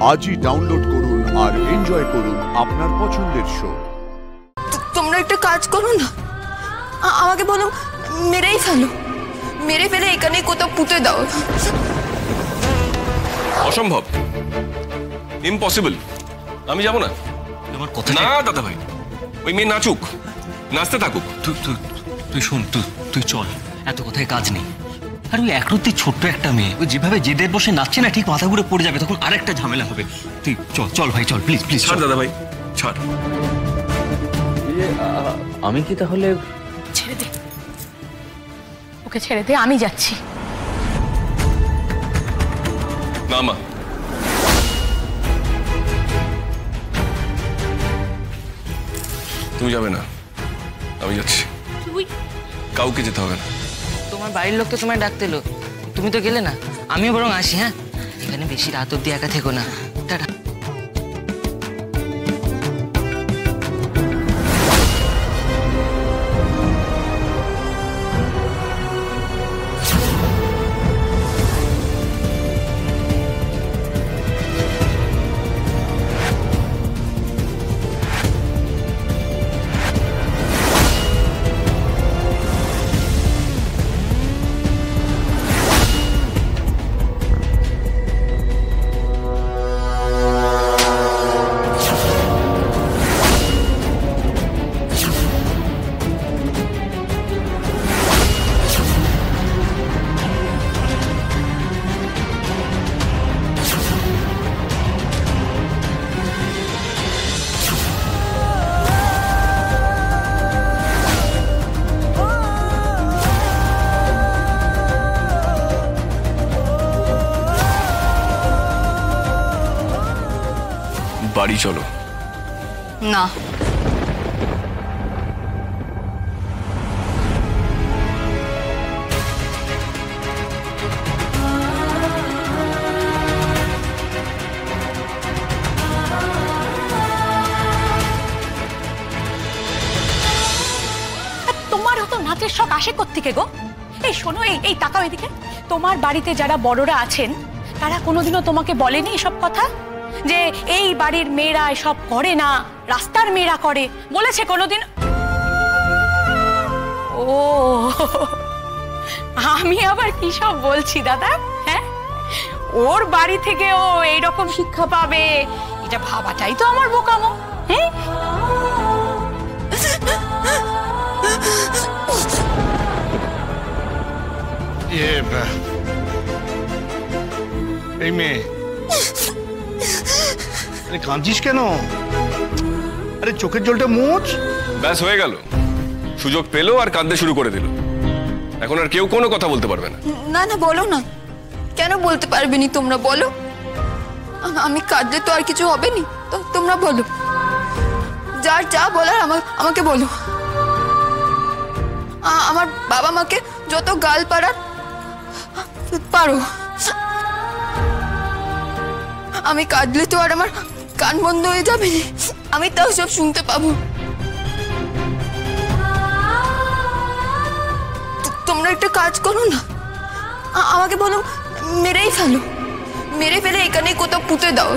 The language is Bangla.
আজই ডাউনলোড করুন আর এনজয় করুন আপনার পছন্দের শো। তোমরা একটা কাজ করো না, আমাকে বলো মেরেই ফেলো, মেরে ফেলে এখানে কোথাও পুঁতে দাও। অসম্ভব, ইম্পসিবল। আমি যাবো না। আমার কথা না দাদা ভাই, ওই মেয়ে নাচুক, নাচতে থাকুক। তুই শোন, তুই চল, এত কথায় কাজ নেই। আর ওই একরত্তি ছোট্ট একটা মেয়ে, ওই যেভাবে জেদের বসে নাচছে না, ঠিক মাথা ঘুরে পড়ে যাবে, তখন আরেকটা ঝামেলা হবে। তুই চল ভাই, চল প্লিজ প্লিজ। ছাড় দাদা ভাই, ছাড়। আমি কি তাহলে? ছেড়ে দে, ওকে ছেড়ে দে, আমি যাচ্ছি। না মা, তুমি যাবে না, আমি যাচ্ছি। তুই কাউকে যেতে হবে না। তোমার বাড়ির লোক তো তোমায় ডাকতে এলো, তুমি তো গেলে না। আমিও বরং আসি। হ্যাঁ, এখানে বেশি রাত অব্দি একা থেকো না। টাটা। বাড়ি চলো। না, তোমার অত নাচের শখ আসে কোত্থেকে গো? এই শোনো, এই তাকাও এদিকে। তোমার বাড়িতে যারা বড়রা আছেন, তারা কোনোদিনও তোমাকে বলেনি এসব কথা, যে এই বাড়ির মেয়েরা এসব করে না, রাস্তার মেয়েরা করে? বলেছে কোনোদিন? ও, আমি আবার কি সব বলছি দাদা? হ্যাঁ, ওর বাড়ি থেকে ও এইরকম শিক্ষা পাবে, এটা ভাবাটাই তো আমার বোকামো। হ্যাঁ, এই মেয়ে, আরে কাঁদছিস কেন? আরে চোখের জলটা মুছ। ব্যাস হয়ে গেল, সুযোগ পেলো আর কাঁদতে শুরু করে দিল। এখন আর কেউ কোনো কথা বলতে পারবে না। না না, বলো না। কেন বলতে পারবে নি? তোমরা বলো। আমি কাঁদলে তো আর কিছু হবে নি, তো তোমরা বলো, যার যা বলার আমাকে বলো। আমার বাবা মাকে যত গাল পাড়ার পারো। আমি কাঁদলে তো আর আমার কান বন্ধ হয়ে যাবে না, আমি তাও সব শুনতে পাবো। তোমরা একটা কাজ করো না, আমাকে বলো মেরেই ফেলো, মেরে ফেলে এখানে কোথাও পুঁতে দাও।